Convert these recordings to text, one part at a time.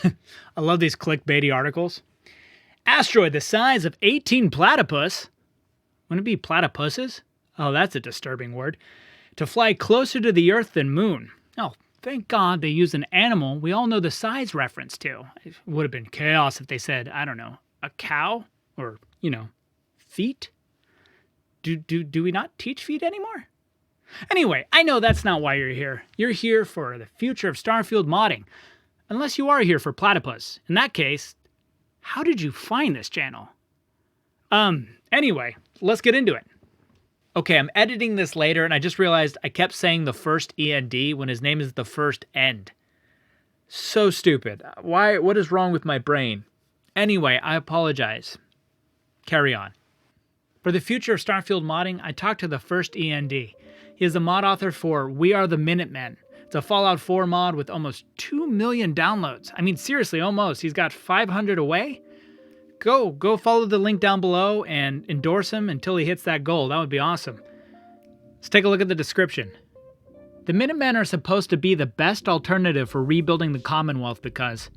I love these clickbaity articles. Asteroid the size of 18 platypus. Wouldn't it be platypuses? Oh, that's a disturbing word. To fly closer to the Earth than Moon. Oh, thank God they used an animal we all know the size reference to. It would have been chaos if they said, I don't know, a cow? Or, feet? Do we not teach feet anymore? Anyway, I know that's not why you're here. You're here for the future of Starfield modding. Unless you are here for platypus. In that case, how did you find this channel? Anyway, let's get into it. Okay, I'm editing this later, and I just realized I kept saying TheFirstEnd when his name is TheFirstEnd. So stupid. Why? What is wrong with my brain? Anyway, I apologize. Carry on. For the future of Starfield modding, I talked to TheFirstEnd. He is the mod author for We Are The Minutemen. It's a Fallout 4 mod with almost 2 million downloads. I mean, seriously, almost. He's got 500 away. Go follow the link down below and endorse him until he hits that goal. That would be awesome. Let's take a look at the description. The Minutemen are supposed to be the best alternative for rebuilding the Commonwealth because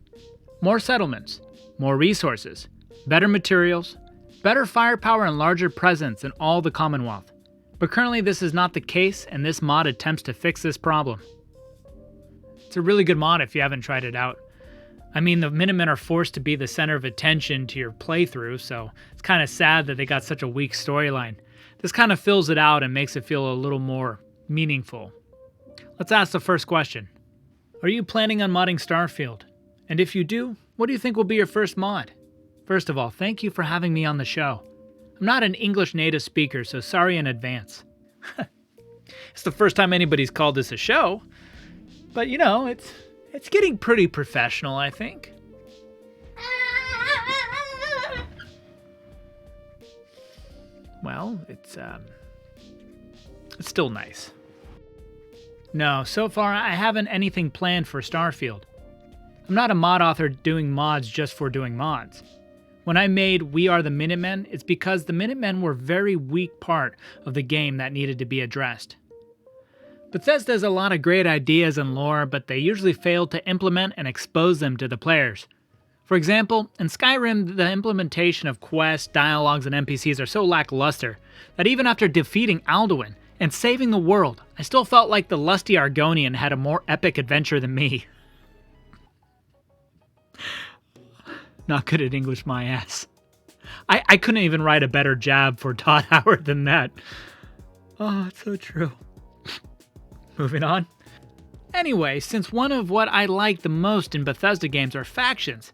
more settlements, more resources, better materials, better firepower and larger presence in all the Commonwealth. But currently this is not the case, and this mod attempts to fix this problem. It's a really good mod if you haven't tried it out. I mean, the Minutemen are forced to be the center of attention to your playthrough, so it's kind of sad that they got such a weak storyline. This kind of fills it out and makes it feel a little more meaningful. Let's ask the first question. Are you planning on modding Starfield? And if you do, what do you think will be your first mod? First of all, thank you for having me on the show. I'm not an English native speaker, so sorry in advance. It's the first time anybody's called this a show, but it's getting pretty professional, I think. Well, it's still nice. No, so far I haven't anything planned for Starfield. I'm not a mod author doing mods just for doing mods. When I made We Are The Minutemen, it's because the Minutemen were a very weak part of the game that needed to be addressed. Bethesda has a lot of great ideas and lore, but they usually fail to implement and expose them to the players. For example, in Skyrim, the implementation of quests, dialogues, and NPCs are so lackluster that even after defeating Alduin and saving the world, I still felt like the lusty Argonian had a more epic adventure than me. Not good at English, my ass. I couldn't even write a better jab for Todd Howard than that. Oh, it's so true. Moving on. Anyway, since one of what I like the most in Bethesda games are factions,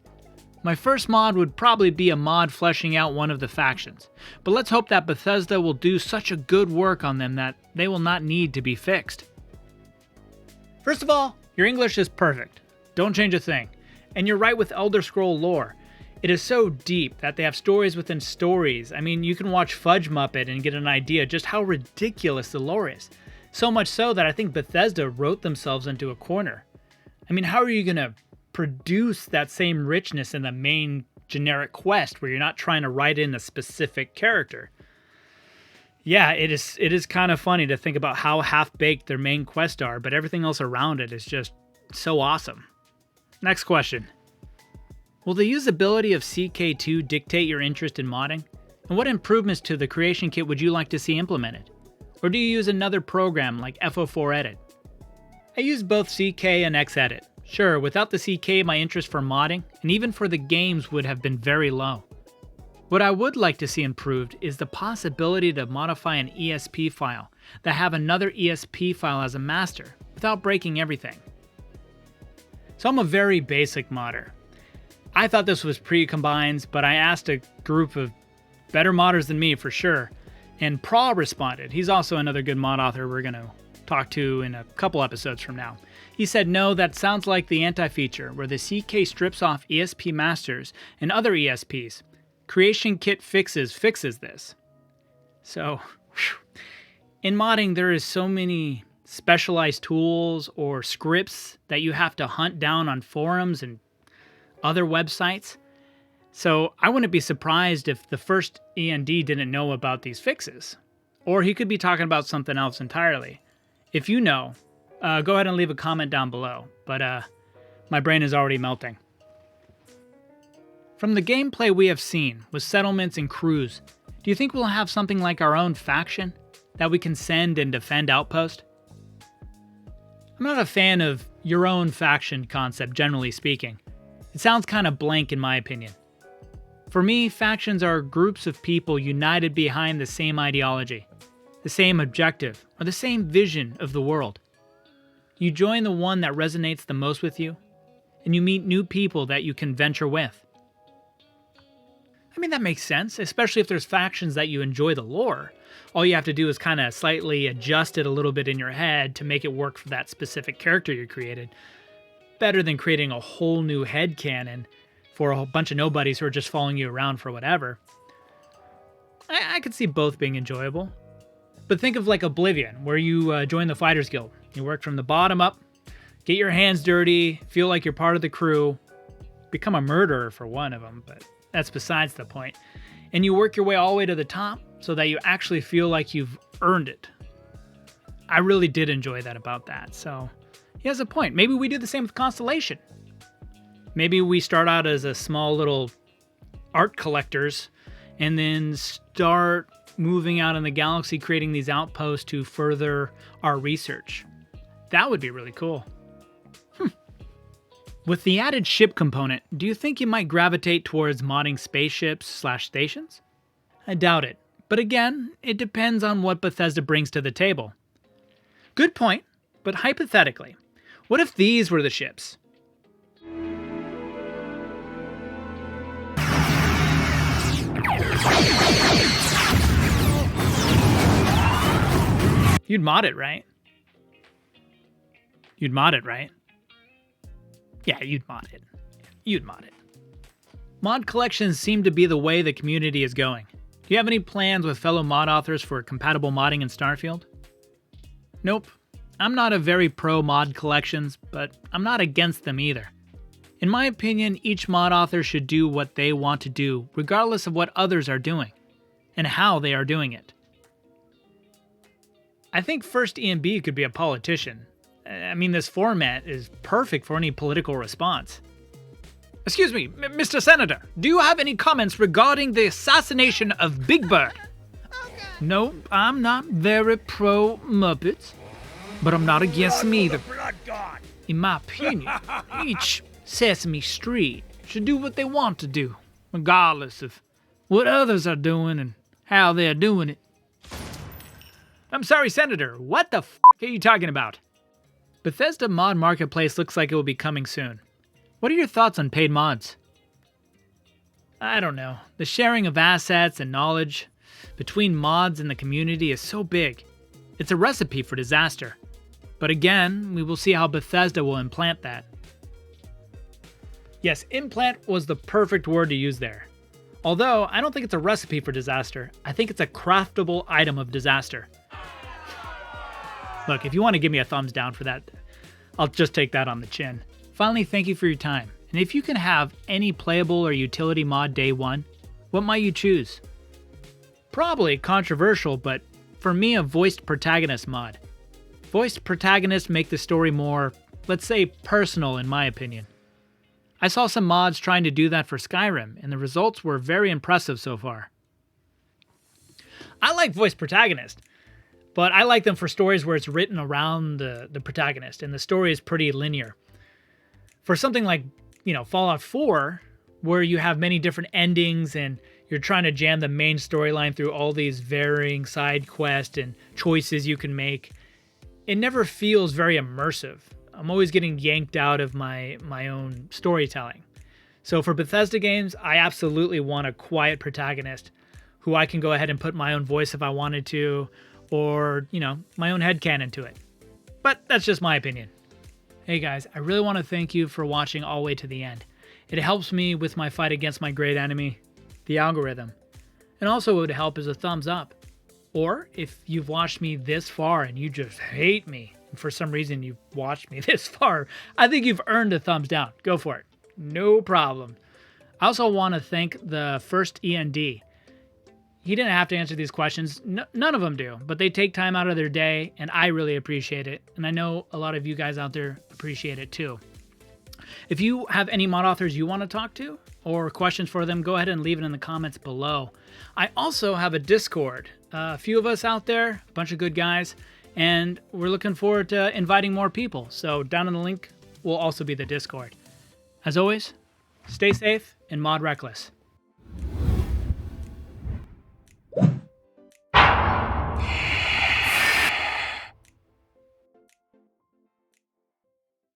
my first mod would probably be a mod fleshing out one of the factions. But let's hope that Bethesda will do such a good work on them that they will not need to be fixed. First of all, your English is perfect. Don't change a thing. And you're right with Elder Scroll lore. It is so deep that they have stories within stories. I mean, you can watch Fudge Muppet and get an idea just how ridiculous the lore is. So much so that I think Bethesda wrote themselves into a corner. I mean, how are you going to produce that same richness in the main generic quest where you're not trying to write in a specific character? Yeah, it is kind of funny to think about how half-baked their main quests are, but everything else around it is just so awesome. Next question. Will the usability of CK2 dictate your interest in modding? And what improvements to the creation kit would you like to see implemented? Or do you use another program like FO4 Edit? I use both CK and Xedit. Sure, without the CK, my interest for modding, and even for the games, would have been very low. What I would like to see improved is the possibility to modify an ESP file that have another ESP file as a master, without breaking everything. So I'm a very basic modder. I thought this was pre-combines, but I asked a group of better modders than me for sure, and Pra responded. He's also another good mod author we're going to talk to in a couple episodes from now. He said, no, that sounds like the anti-feature, where the CK strips off ESP masters and other ESPs. Creation Kit fixes this. So, in modding, there is so many specialized tools or scripts that you have to hunt down on forums and other websites. So I wouldn't be surprised if the first END didn't know about these fixes. Or he could be talking about something else entirely. If you know, go ahead and leave a comment down below. But my brain is already melting. From the gameplay we have seen, with settlements and crews, do you think we'll have something like our own faction that we can send and defend outpost? I'm not a fan of your own faction concept, generally speaking. It sounds kind of blank in my opinion. For me, factions are groups of people united behind the same ideology, the same objective, or the same vision of the world. You join the one that resonates the most with you, and you meet new people that you can venture with. I mean, that makes sense, especially if there's factions that you enjoy the lore. All you have to do is kind of slightly adjust it a little bit in your head to make it work for that specific character you created. Better than creating a whole new headcanon for a whole bunch of nobodies who are just following you around for whatever. I could see both being enjoyable. But think of like Oblivion, where you join the Fighters Guild. You work from the bottom up, get your hands dirty, feel like you're part of the crew, become a murderer for one of them, but that's besides the point. And you work your way all the way to the top so that you actually feel like you've earned it. I really did enjoy that about that, so he has a point. Maybe we do the same with Constellation. Maybe we start out as a small little art collectors and then start moving out in the galaxy, creating these outposts to further our research. That would be really cool. With the added ship component, do you think you might gravitate towards modding spaceships/stations? I doubt it, but again, it depends on what Bethesda brings to the table. Good point, but hypothetically, what if these were the ships? You'd mod it, right? You'd mod it, right? Yeah, you'd mod it. You'd mod it. Mod collections seem to be the way the community is going. Do you have any plans with fellow mod authors for compatible modding in Starfield? Nope. I'm not a very pro mod collections, but I'm not against them either. In my opinion, each mod author should do what they want to do, regardless of what others are doing, and how they are doing it. I think TheFirstEnd could be a politician. I mean, this format is perfect for any political response. Excuse me, Mr. Senator, do you have any comments regarding the assassination of Big Bird? No, I'm not very pro-Muppets, but I'm not against them either. In my opinion, each Sesame Street should do what they want to do, regardless of what others are doing and how they're doing it. I'm sorry, Senator, what the f*** are you talking about? Bethesda Mod Marketplace looks like it will be coming soon. What are your thoughts on paid mods? I don't know. The sharing of assets and knowledge between mods and the community is so big. It's a recipe for disaster. But again, we will see how Bethesda will implant that. Yes, implant was the perfect word to use there. Although, I don't think it's a recipe for disaster. I think it's a craftable item of disaster. Look, if you want to give me a thumbs down for that, I'll just take that on the chin. Finally, thank you for your time. And if you can have any playable or utility mod day one, what might you choose? Probably controversial, but for me, a voiced protagonist mod. Voiced protagonists make the story more, let's say, personal in my opinion. I saw some mods trying to do that for Skyrim, and the results were very impressive so far. I like voiced protagonists, but I like them for stories where it's written around the protagonist, and the story is pretty linear. For something like, Fallout 4, where you have many different endings and you're trying to jam the main storyline through all these varying side quests and choices you can make, it never feels very immersive. I'm always getting yanked out of my own storytelling. So for Bethesda games, I absolutely want a quiet protagonist who I can go ahead and put my own voice if I wanted to, or, my own headcanon to it. But that's just my opinion. Hey guys, I really want to thank you for watching all the way to the end. It helps me with my fight against my great enemy, the algorithm. And also what would help is a thumbs up. Or if you've watched me this far and you just hate me, and for some reason you've watched me this far, I think you've earned a thumbs down. Go for it. No problem. I also want to thank TheFirstEnd. He didn't have to answer these questions. None of them do, but they take time out of their day, and I really appreciate it. And I know a lot of you guys out there appreciate it too. If you have any mod authors you want to talk to or questions for them, go ahead and leave it in the comments below. I also have a Discord. A few of us out there, a bunch of good guys, and we're looking forward to inviting more people. So down in the link will also be the Discord. As always, stay safe and mod reckless.